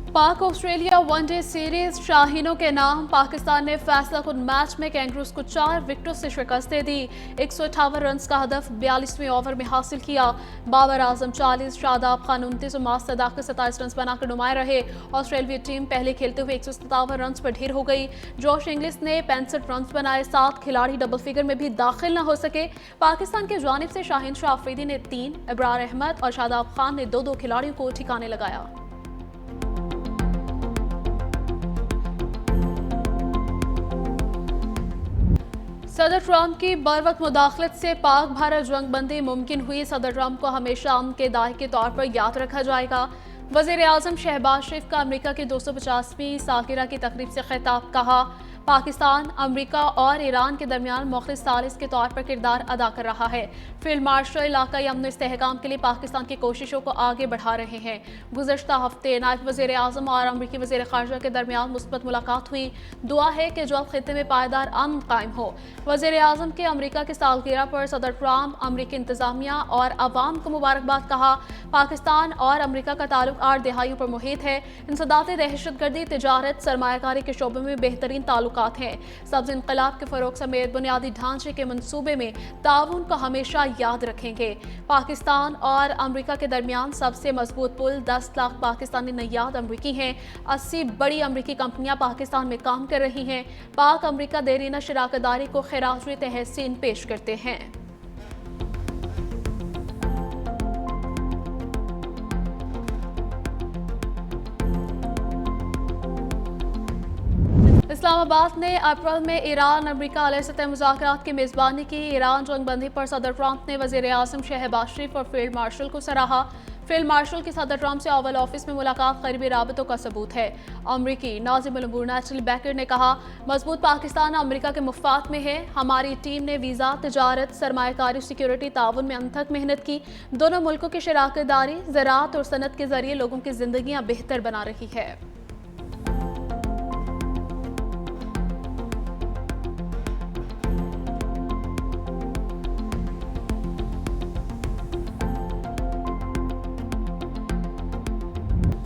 पाक Australia one day series शाहीनों के नाम। पाकिस्तान ने फैसला कुन मैच में कैंगरूज को 4 विकेटों से शिकस्त दे दी। 158 रन का हदफ 42वें ओवर में हासिल किया। बाबर आजम 40, शादाब खान 29 और मास सदाकत 27 रन बनाकर नुमाया रहे। ऑस्ट्रेलियाई टीम पहले खेलते हुए 157 रन पर ढेर हो गई। जॉश इंग्लिस ने 65 रन बनाए। 7 खिलाड़ी डबल फिगर में भी दाखिल न हो सके। पाकिस्तान की जानिब से शाहीन शाह अफरीदी ने 3, इब्रार अहमद और शादाब खान ने 2-2 खिलाड़ियों को ठिकाने लगाया। सदर ट्रंप की बरवक्त मुदाखलत से पाक भारत जंगबंदी मुमकिन हुई। सदर ट्रंप को हमेशा अमन के दाए के तौर पर याद रखा जाएगा। वज़ीर आज़म शहबाज शरीफ का अमेरिका की 250वीं सालगिरह की तकरीब से खिताब। कहा, पाकिस्तान अमेरिका और ईरान के दरमियान मुखलिस सालिस के तौर पर किरदार अदा कर रहा है। फील्ड मार्शल इलाकाई अमन इस्तेहकाम के लिए पाकिस्तान की कोशिशों को आगे बढ़ा रहे हैं। गुज़श्ता हफ्ते नायब वज़ीर आज़म और अमेरिकी वज़ीर ख़ारजा के दरमियान मुस्बत मुलाकात हुई। दुआ है कि जल्द खित्ते में पायदार अमन कायम हो। वज़ीर आज़म के अमेरिका की सालगिरह पर सदर ट्रंप अमेरिकी इंतजामिया और अवाम को मुबारकबाद। कहा, पाकिस्तान और अमेरिका का ताल्लुक 8 दहाइयों पर मुहित है। इंसदाद दहशतगर्दी, तिजारत, सरमायाकारी के शोबे में बेहतरीन ताल्लुकात हैं। सब्ज इनकलाब के फरोग समेत बुनियादी ढांचे के मंसूबे में ताउन को हमेशा याद रखेंगे। पाकिस्तान और अमेरिका के दरमियान सबसे मजबूत पुल 10 लाख पाकिस्तानी नैयाद अमरीकी हैं। 80 बड़ी अमरीकी कंपनियां पाकिस्तान में काम कर रही हैं। पाक अमरीका देरीना शराकतदारी को खिराज तहसीन पेश करते हैं। इस्लामाबाद ने अप्रैल में ईरान अमेरिका आला सतह मुज़ाकरात की मेज़बानी की। ईरान जंगबंदी पर सदर ट्रंप ने वज़ीर आज़म शहबाज शरीफ और फील्ड मार्शल को सराहा। फील्ड मार्शल की सदर ट्रंप से ओवल ऑफिस में मुलाकात करीबी राबतों का सबूत है। अमरीकी नाज़िमुल उमूर नेचुरल बैकर ने कहा, मजबूत पाकिस्तान अमरीका के मुफाद में है। हमारी टीम ने वीज़ा, तिजारत, सरमायाकारी, सिक्योरिटी ताउन में अनथक मेहनत की। दोनों मुल्कों की शराकतदारी ज़राअत और सनत के जरिए लोगों की जिंदगियां बेहतर बना रही है।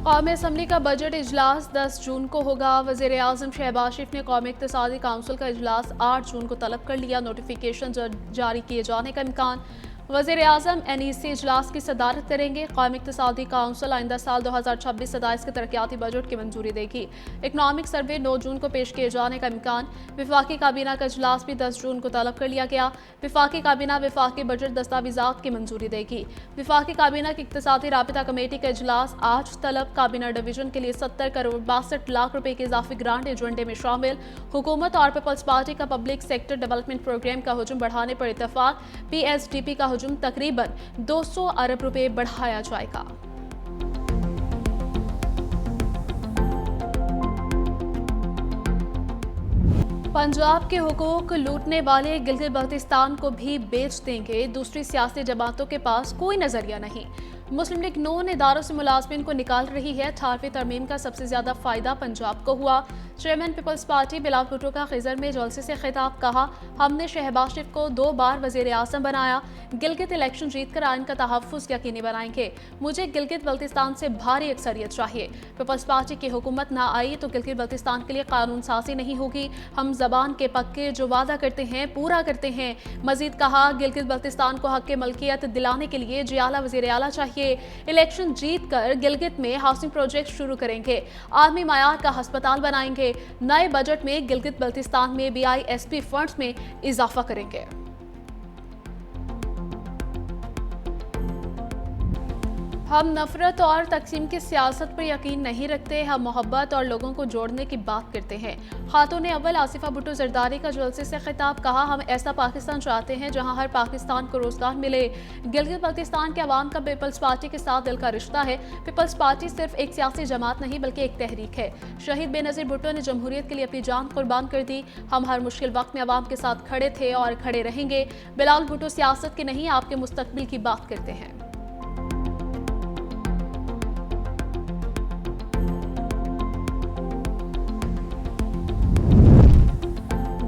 कौमी असम्बली का बजट इजलास 10 जून को होगा। वज़ीर आज़म शहबाज शरीफ ने कौमी इक़्तिसादी काउंसिल का इजलास 8 जून को तलब कर लिया। नोटिफिकेशन जारी किए जाने का इम्कान। वज़ीर आज़म NEC इजलास की सदारत करेंगे। कौमी इक़्तिसादी काउंसिल आइंदा साल 2026-27 के तरक्याती बजट की मंजूरी देगी। इकनॉमिक सर्वे 9 जून को पेश किए जाने का इम्कान। विफाकी काबीना का इजलास भी 10 जून को तलब कर लिया गया। विफाकी काबीना विफाकी बजट दस्तावेजात की मंजूरी देगी। विफाकी काबीना की इक़्तिसादी राबिता कमेटी का इजलास आज तलब। काबीना डिवीजन के लिए 70 करोड़ 62 लाख रुपए की इजाफी ग्रांट एजेंडे में शामिल। हुकूमत और पीपल्स पार्टी का पब्लिक सेक्टर डेवलपमेंट प्रोग्राम का हुजूम बढ़ाने पर इत्तेफाक। PSDP का हुजूम तकरीबन 200 अरब रुपए बढ़ाया जाएगा। पंजाब के हुकूक लूटने वाले गिलगित बल्तिस्तान को भी बेच देंगे। दूसरी सियासी जमातों के पास कोई नजरिया नहीं। मुस्लिम लीग नून इदारों से मुलाजमिन को निकाल रही है। 18वीं तरमीम का सबसे ज्यादा फायदा पंजाब को हुआ। चेयरमैन पीपल्स पार्टी बिलावल भुट्टो का खिजर में जलसे से खिताब। कहा, हमने शहबाज शरीफ को 2 बार वज़ीर आज़म बनाया। गिलगित इलेक्शन जीतकर आइन का तहफ़्फ़ुज़ यकीनी बनाएंगे। मुझे गिलगित बल्तिस्तान से भारी अक्सरियत चाहिए। पीपल्स पार्टी की हुकूमत ना आई तो गिलगित बल्तिस्तान के लिए कानून साजी नहीं होगी। हम जबान के पक्के, जो वादा करते हैं पूरा करते हैं। मजीद कहा, गिलगित बल्तिस्तान को हक मलकियत दिलाने के लिए जियाला वज़ीर आला चाहिए। इलेक्शन जीत कर गिलगित में हाउसिंग प्रोजेक्ट शुरू करेंगे। आलमी मयार का अस्पताल बनाएंगे। नए बजट में गिलगित बल्तिस्तान में BISP फंड्स में इजाफा करेंगे। हम नफरत और तकसीम की सियासत पर यकीन नहीं रखते। हम मोहब्बत और लोगों को जोड़ने की बात करते हैं। खातून अव्वल आसिफा भुट्टो जरदारी का जलसे से खिताब। कहा, हम ऐसा पाकिस्तान चाहते हैं जहां हर पाकिस्तान को रोजगार मिले। गिलगित बल्तिस्तान के अवाम का पीपल्स पार्टी के साथ दिल का रिश्ता है। पीपल्स पार्टी सिर्फ एक सियासी जमात नहीं बल्कि एक तहरीक है। शहीद बेनज़ीर भुट्टो ने जमहूरियत के लिए अपनी जान कुर्बान कर दी। हम हर मुश्किल वक्त में अवाम के साथ खड़े थे और खड़े रहेंगे। बिलावल भुट्टो सियासत की नहीं, आपके मुस्तकबिल की बात करते हैं।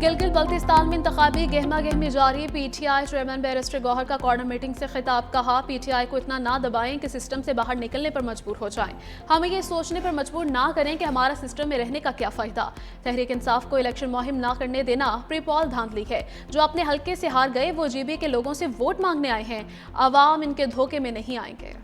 गिलगित बल्तिस्तान में इंतखाबी गहमा गहमी जारी। पीटीआई चेयरमैन बैरिस्टर गौहर का कॉर्नर मीटिंग से खिताब। कहा, पीटीआई को इतना ना दबाएं कि सिस्टम से बाहर निकलने पर मजबूर हो जाएं। हमें ये सोचने पर मजबूर ना करें कि हमारा सिस्टम में रहने का क्या फायदा। तहरीक इंसाफ को इलेक्शन मुहिम ना करने देना प्री पॉल धांधली है। जो अपने हल्के से हार गए वो जीबी के लोगों से वोट मांगने आए हैं। अवाम इनके धोखे में नहीं आएंगे।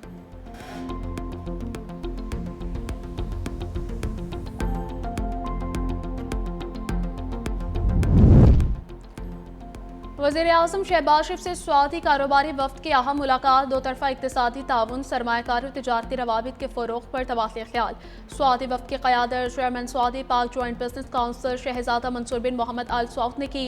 वज़ीर-ए-आज़म शहबाज शरीफ से सऊदी कारोबारी वफ्द की अहम मुलाकात। दो तरफा इक़्तिसादी ताउन, सरमायाकारी और तिजारती रवाबित के फ़रोग़ पर तबादला ख्याल। सऊदी वफ्द की क़यादत चेयरमैन सऊदी पाक जॉइंट बिजनेस काउंसिल शहजादा मंसूर बिन मोहम्मद अल सऊद ने की।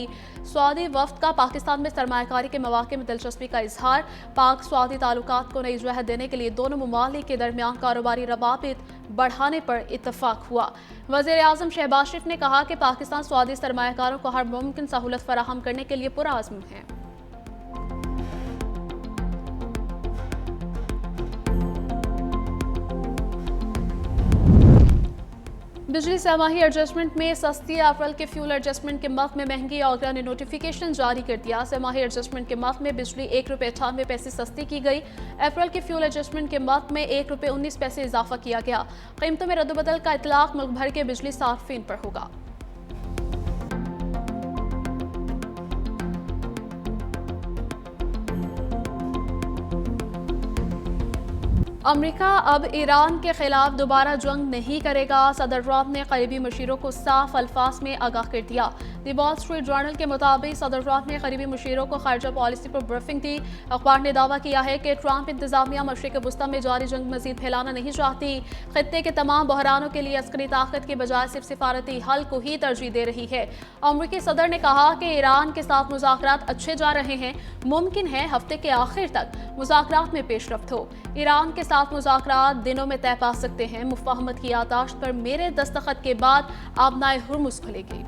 सऊदी वफ्द का पाकिस्तान में सरमायाकारी के मौक़े में दिलचस्पी का इजहार। पाक सऊदी ताल्लुकात को नई जहत देने के लिए दोनों ममालिक के दरमियान कारोबारी रवाबित बढ़ाने पर इत्तफाक हुआ। वज़ीर-ए-आज़म शहबाज शरीफ ने कहा कि पाकिस्तान सऊदी सरमायाकारों को हर मुमकिन सहूलत फराहम करने के लिए पुरअज़्म है। बिजली सहमाही एडजस्टमेंट में सस्ती। अप्रैल के फ्यूल एडजस्टमेंट के मद में महंगी। आगरा ने नोटिफिकेशन जारी कर दिया। सहमाही एडजस्टमेंट के मद में बिजली ₹1.98 सस्ती की गई। अप्रैल के फ्यूल एडजस्टमेंट के मद में ₹1.19 इजाफा किया गया। कीमतों में रद्दबदल का इतलाक मुल्क भर के बिजली सार्फिन पर होगा। अमेरिका अब ईरान के खिलाफ दोबारा जंग नहीं करेगा। सदर ट्रंप ने करीबी मशीरों को साफ अल्फाज में आगाह कर दिया। द वॉल स्ट्रीट जर्नल के मुताबिक सदर ट्रंप ने करीबी मशीरों को खारजा पॉलिसी पर ब्रीफिंग दी। अखबार ने दावा किया है कि ट्रंप इंतजामिया मशरिक वस्ती में जारी जंग मजीद फैलाना नहीं चाहती। खित्ते के तमाम बहरानों के लिए अस्करी ताकत के बजाय सिर्फ सिफारती हल को ही तरजीह दे रही है। अमरीकी सदर ने कहा कि ईरान के साथ मुज़ाकरात अच्छे जा रहे हैं। मुमकिन है हफ्ते के आखिर तक मुज़ाकरात में पेशरफ्त हो। ईरान के साथ मुज़ाकरात दिनों में तय पा सकते हैं। मुफाहमत की यादाश्त पर मेरे दस्तखत के बाद आबनाए हुर्मुज़ खुलेगी।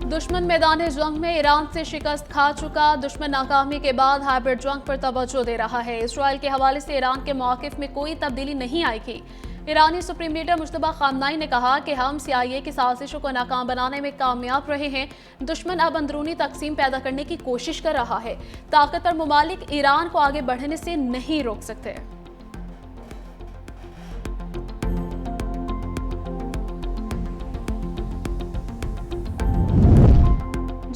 दुश्मन मैदान जंग में ईरान से शिकस्त खा चुका। दुश्मन नाकामी के बाद हाइब्रिड जंग पर तवज्जो दे रहा है। इसराइल के हवाले से ईरान के मौक़िफ़ में कोई तब्दीली नहीं आएगी। ईरानी सुप्रीम लीडर मुश्तबा खामनाई ने कहा कि हम CIA की साजिशों को नाकाम बनाने में कामयाब रहे हैं। दुश्मन अब अंदरूनी तकसीम पैदा करने की कोशिश कर रहा है। ताकतवर ममालिक ईरान को आगे बढ़ने से नहीं रोक सकते।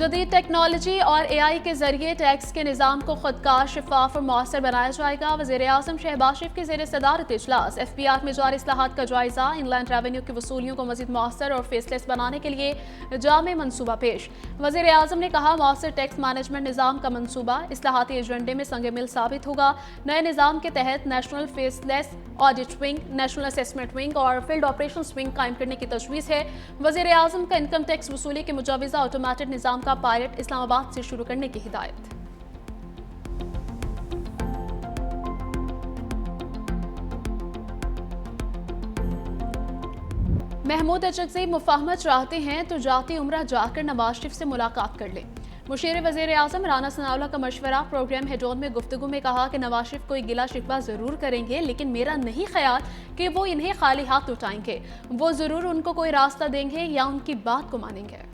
जदीद टेक्नोलॉजी और AI के जरिए टैक्स के निज़ाम को खुदकार, शफाफ और मौसर बनाया जाएगा। वज़ीर-ए-आज़म शहबाज शरीफ के ज़ेर सदारत इजलास। FBR में जारी इस्लाहात का जायजा। इनलैंड रेवेन्यू की वसूलियों को मज़ीद मौसर और फेसलेस बनाने के लिए जामे मनसूबा पेश। वज़ीर-ए-आज़म ने कहा, मौसर टैक्स मैनेजमेंट निज़ाम का मनसूबा इस्लाहाती एजेंडे में संग मिल साबित होगा। नए निज़ाम के तहत national faceless audit wing, national assessment wing और फील्ड ऑपरेशंस विंग कायम करने की तजवीज़ है। वज़ीर-ए-आज़म का इनकम टैक्स वसूली के मुजवज़ा ऑटोमेटेड निज़ाम का पायलट इस्लामाबाद से शुरू करने की हिदायत। महमूद अचकज़ई मुफाहमत चाहते हैं तो जाती उम्रा जाकर नवाज शरीफ से मुलाकात कर लें। मुशीर वज़ीर-ए-आज़म राना सनाउल्लाह का मशवरा। प्रोग्राम हेडोन में गुफ्तगू में कहा कि नवाज शरीफ कोई गिला शिकवा ज़रूर करेंगे, लेकिन मेरा नहीं ख्याल कि वो इन्हें खाली हाथ उठाएंगे। वो ज़रूर उनको कोई रास्ता देंगे या उनकी बात को मानेंगे।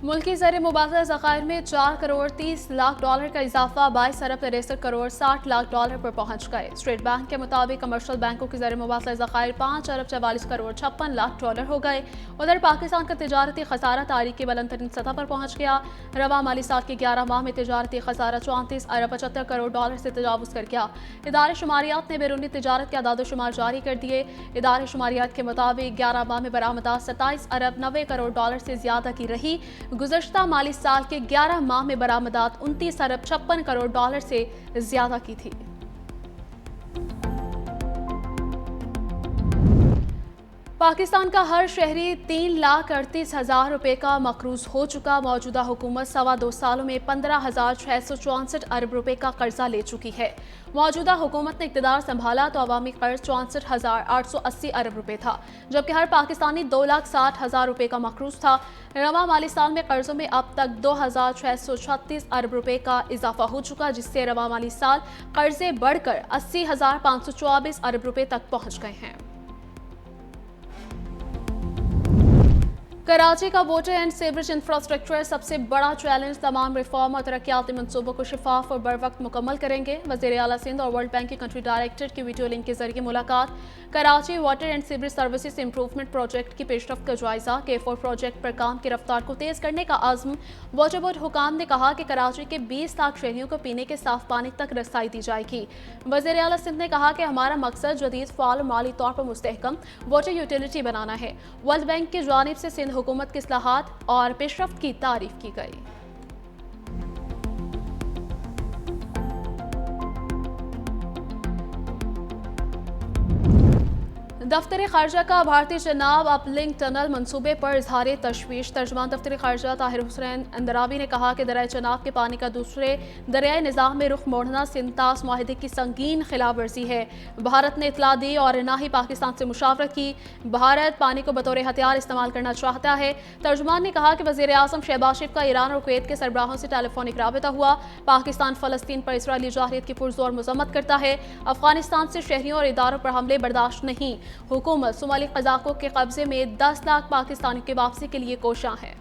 मुल्की ज़र मुबादला ज़खायर में 4 करोड़ 30 लाख डॉलर का इजाफा 22 अरब 63 करोड़ 60 लाख डॉलर पर पहुंच गए। स्टेट बैंक के मुताबिक कमर्शियल बैंकों की ज़र मुबादला ज़खायर 5 अरब 44 करोड़ 56 लाख डॉलर हो गए। उधर पाकिस्तान का तिजारती खसारा तारीख की बुलंद तरीन सतह पर पहुंच गया। रवा माली साल के 11 माह में तिजारती खसारा 34 अरब 75 करोड़ डॉलर से तजावुज़ कर गया। इदारे शुमारियात ने बैरूनी तिजारत के अदाद शुमार जारी कर दिए। इदारे शुमारियात के मुताबिक 11 माह में बरामदात 27 अरब 90 करोड़ डॉलर से ज्यादा की रही। गुज़श्ता माली साल के 11 माह में बरामदात 29 अरब 56 करोड़ डॉलर से ज्यादा की थी। पाकिस्तान का हर शहरी 3,38,000 रुपए का मकरूज हो चुका। मौजूदा हुकूमत 2.25 सालों में 15,664 अरब रुपए का कर्जा ले चुकी है। मौजूदा हुकूमत ने इक़्तिदार संभाला तो अवामी कर्ज 64,880 अरब रुपए था, जबकि हर पाकिस्तानी 2,60,000 रुपए का मकरूज था। रवा माली साल में कर्जों में अब तक 2,636 अरब रुपए का इजाफा हो चुका, जिससे रवा माली साल कर्जे बढ़कर 80,524 अरब रुपए तक पहुंच गए हैं। कराची का वाटर एंड सीवरेज इंफ्रास्ट्रक्चर सबसे बड़ा चैलेंज। तमाम रिफॉर्म और तरक्याती मंसूबों को शफाफ और बर वक्त मुकम्मल करेंगे। वज़ीर आला सिंध और वर्ल्ड बैंक के कंट्री डायरेक्टर की वीडियो लिंक के जरिए मुलाकात। Karachi water and sewerage services improvement project की पेशरफ्त का जायजा। K4 प्रोजेक्ट पर काम की रफ्तार को तेज करने का आज़म। वाटर बोर्ड हुकाम ने कहा कि कराची के 20 लाख शहरियों को पीने के साफ पानी तक रसाई दी जाएगी। वज़ीर आला सिंध ने कहा कि हमारा मकसद जदीद फ़ाल और माली तौर पर मुस्तहकम वाटर यूटिलिटी बनाना है। वर्ल्ड बैंक की जानिब से सिंध हुकूमत की इस्लाहात और पेशरफ्त की तारीफ की गई। दफ्तर खारजा का भारतीय जनाब अपलिंक टनल मंसूबे पर इजहार तशवीश। तर्जुमान दफ्तर खारजा ताहिर हुसैन अंदरावी ने कहा कि दरियाए चनाब के पानी का दूसरे दरियाई निज़ाम में रुख मोड़ना सिंतास माहिदे की संगीन खिलाफ वर्जी है। भारत ने इतला दी और न ही पाकिस्तान से मुशावरत की। भारत पानी को बतौर हथियार इस्तेमाल करना चाहता है। तर्जुमान ने कहा कि वज़ीर आज़म शहबाज शरीफ का ईरान और कुवैत के सरबराहों से टेलीफोनिक राबिता हुआ। पाकिस्तान फ़लस्तीन पर इसराइली जाहिरियत की पुरजोर मजम्मत करता है। अफगानिस्तान से शहरियों और इदारों पर हमले बर्दाश्त नहीं। हुकूमत सोमाली कज़ाकों के कब्जे में 10 लाख पाकिस्तानियों की वापसी के लिए कोशां है।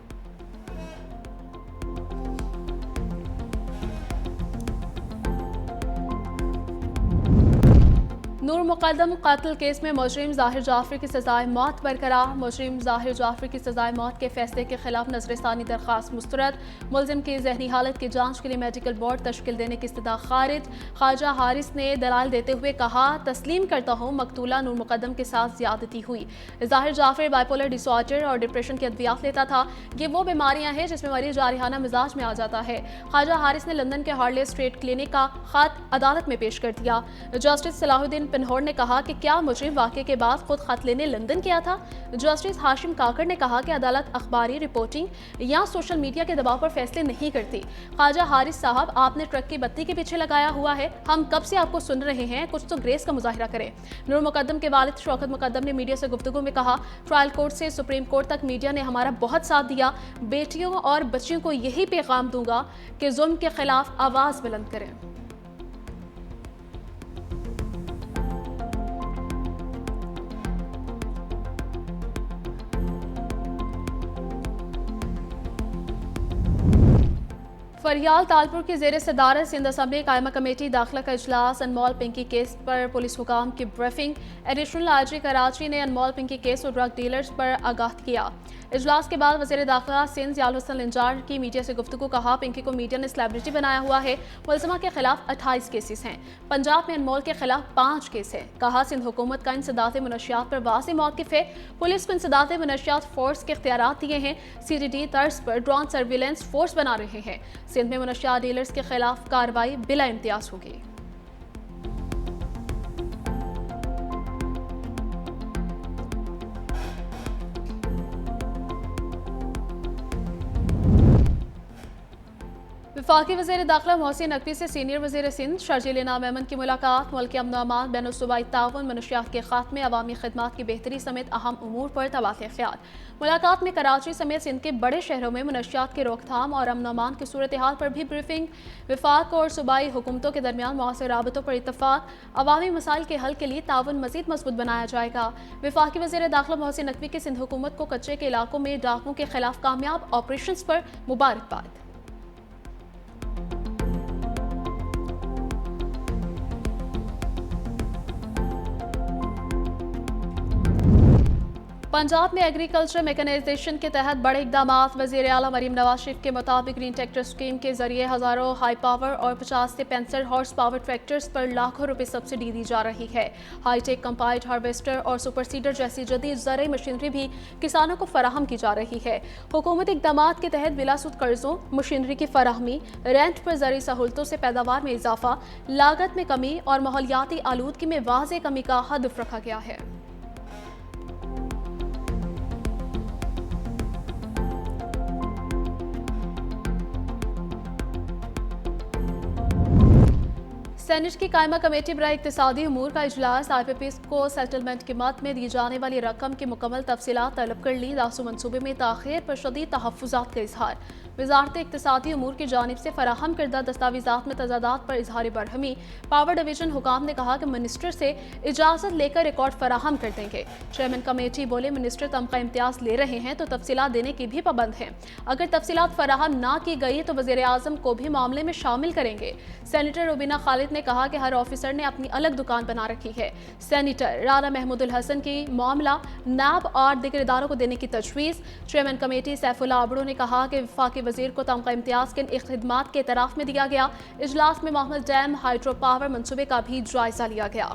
नूर मुक़द्दम कत्ल केस में मुजरिम ज़ाहिर जाफरी की सज़ाए मौत बरकरार। मुजरिम ज़ाहिर जाफरी की सज़ाए मौत के फैसले के खिलाफ नज़रसानी दरख्वास्त मुस्तरद। मुलजिम की ज़हनी हालत की जांच के लिए मेडिकल बोर्ड तश्कील देने की इस्तदा खारिज। ख्वाजा हारिस ने दलाल देते हुए कहा, तस्लीम करता हूँ मकतूला नूर मुक़द्दम के साथ ज़्यादती हुई। ज़ाहिर जाफरी बाइपोलर डिसऑर्डर और डिप्रेशन की अद्वियात लेता था। ये वो बीमारियाँ हैं जिसमें मरीज जारिहाना मिजाज में आ जाता है। ख्वाजा हारिस ने लंदन के हार्ले स्ट्रीट क्लिनिक का खत अदालत में पेश कर दिया। जस्टिस सलाहुद्दीन पिन्होर ने कहा कि क्या मुजरिम वाक़े के बाद खुद खत लेने लंदन गया था। जस्टिस हाशिम काकर ने कहा कि अदालत अखबारी रिपोर्टिंग या सोशल मीडिया के दबाव पर फैसले नहीं करती। ख्वाजा हारिस साहब, आपने ट्रक की बत्ती के पीछे लगाया हुआ है। हम कब से आपको सुन रहे हैं, कुछ तो ग्रेस का मुजाहिरा करें। नूर मुक़द्दम के वालिद शौकत मुक़द्दम ने मीडिया से गुफ्तगू में कहा, ट्रायल कोर्ट से सुप्रीम कोर्ट तक मीडिया ने हमारा बहुत साथ दिया। बेटियों और बच्चियों को यही पैगाम दूंगा कि जुल्म के खिलाफ आवाज़ बुलंद करें। फरियाल तालपुर की ज़ेर सदारत सिंध असम्बली कायमा कमेटी दाखिला का इजलास। अनमोल पिंकी केस पर पुलिस हुकाम की ब्रीफिंग। एडिशनल आईजी कराची ने अनमोल पिंकी केस और ड्रग डीलर्स पर आगाह किया। इजलास के बाद वज़ीर दाखिला सिंध याल हुसैन लिंजार की मीडिया से गुफ्तगू। कहा, पिंकी को मीडिया ने सेलिब्रिटी बनाया हुआ है। मुलज़िमा के खिलाफ 28 केसेस हैं। पंजाब में अनमोल के खिलाफ 5 केस है। कहा, सिंध हुकूमत का इंसदाद मनशियात पर वाज़ेह मौक़िफ़ है। पुलिस को इंसदाद मनशियात फोर्स के इख्तियारात दिए हैं। CTD तर्ज पर ड्रोन सर्विलेंस फोर्स बना रहे हैं। सिंध में मनशियात डीलर्स के खिलाफ कार्रवाई बिला इम्तियाज होगी। वफाकी वज़ीर दाखिला मोहसिन नकवी से सीनियर वज़ीर सिंध शर्जील इनाम मेमन की मुलाकात। मुल्क के अमन अमान, बैनुल सूबाई ताउन, मनशियात के खात्मे, अवामी खिदमात की बेहतरी समेत अहम उमूर पर तबादला ख्याल। मुलाकात में कराची समेत सिंध के बड़े शहरों में मनशियात की रोकथाम और अमन अमान की सूरत हाल पर भी ब्रीफिंग। वफाक और सूबाई हुकूमतों के दरमियान मौसर राबतों पर इत्तफाक। अवामी मसाइल के हल के लिए ताउन मज़ीद मजबूत बनाया जाएगा। वफाकी वज़ीर दाखिला मोहसिन नकवी की सिंध हुकूमत को कच्चे के इलाकों में डाकुओं के खिलाफ कामयाब ऑपरेशन पर मुबारकबाद। पंजाब में एग्रीकल्चर मैकेनाइजेशन के तहत बड़े इकदाम। वज़ीर आला मरीम नवाज शरीफ के मुताबिक ग्रीन ट्रैक्टर स्कीम के जरिए हज़ारों हाई पावर और 50 से 65 हॉर्स पावर ट्रैक्टर्स पर लाखों रुपए सब्सिडी दी जा रही है। हाईटेक कंपाइल्ड हार्वेस्टर और सुपर सीडर जैसी जदीद ज़राई मशीनरी भी किसानों को फराहम की जा रही है। हुकूमती इकदाम के तहत बिलासुद कर्जों, मशीनरी की फराहमी, रेंट पर ज़रूरी सहूलतों से पैदावार में इजाफा, लागत में कमी और माहौलियाती आलूदगी में वाज़ेह कमी का हदफ रखा गया है। सेनेट की कायमा कमेटी बराए इक्तिसादी उमूर का इजलास IPPs को सेटलमेंट की मद में दी जाने वाली रकम की मुकम्मल तफसीलात तलब कर ली। दासू मनसूबे में ताखीर पर शदीद तहफ़्फ़ुज़ात का इजहार। वजारत इक्तिसादी उमूर की जानिब से फराहम करदा दस्तावेज़ात में तजादात पर इजहार बरहमी। पावर डिवीजन हुकाम ने कहा कि मिनिस्टर से इजाज़त लेकर रिकॉर्ड फराहम कर देंगे। चेयरमैन कमेटी बोले, मिनिस्टर तमगा इम्तियाज़ ले रहे हैं तो तफसीलात देने की भी पाबंद हैं। अगर तफसीलात फराहम ना की गई तो वज़ीर आज़म को भी मामले में शामिल करेंगे। सेनेटर रुबीना खालिद ने कहा कि हर ऑफिसर ने अपनी अलग दुकान बना रखी है। सेनेटर राना महमूदुल हसन की मामला नैब और दीगर इदारों को देने की तजवीज़। चेयरमैन कमेटी सैफुल्ला आबड़ो ने कहा कि वफाकी वजीर को तमगा इम्तियाज़ के खिदमात के एतराफ़ में दिया गया। इजलास में मोहम्मद डैम हाइड्रो पावर मनसूबे का भी जायजा लिया गया।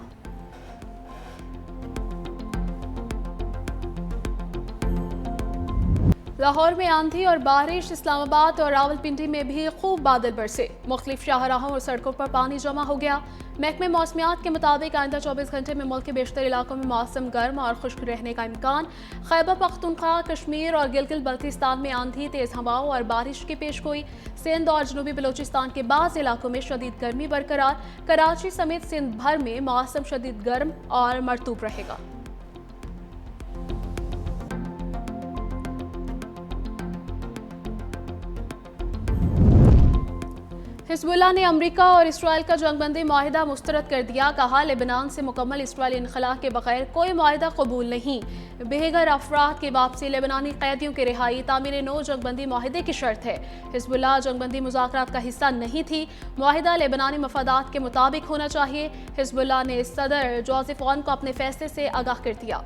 लाहौर में आंधी और बारिश, इस्लामाबाद और रावलपिंडी में भी खूब बादल बरसे। मुख्तलिफ शाहराहों और सड़कों पर पानी जमा हो गया। महकमे मौसमियात के मुताबिक आइंदा 24 घंटे में मुल्क के बेशतर इलाकों में मौसम गर्म और खुश्क रहने का इम्कान। खैबर पख्तूनख्वा, कश्मीर और गिलगित बल्तिस्तान में आंधी, तेज हवाओं और बारिश की पेशगोई। सिंध और जनूबी बलोचिस्तान के बाज़ इलाकों में शदीद गर्मी बरकरार। कराची समेत सिंध भर में मौसम शदीद गर्म और मरतूब रहेगा। हिजबुल्लाह ने अमरीका और इसराइल का जंगबंदी माहिदा मुस्तरद कर दिया। कहा, लेबनान से मुकम्मल इसराइली इनखला के बगैर कोई माहिदा कबूल नहीं। बेघर अफराद की वापसी, लेबनानी कैदियों की रिहाई, तामीर नौ जंगबंदी माहिदे की शर्त है। हिजबुल्लाह जंगबंदी मुज़ाकरात का हिस्सा नहीं थी। माहिदा लेबनानी मफादात के मुताबिक होना चाहिए। हिजबुल्लाह ने सदर जोसेफ ऑन को अपने फैसले से आगाह कर दिया।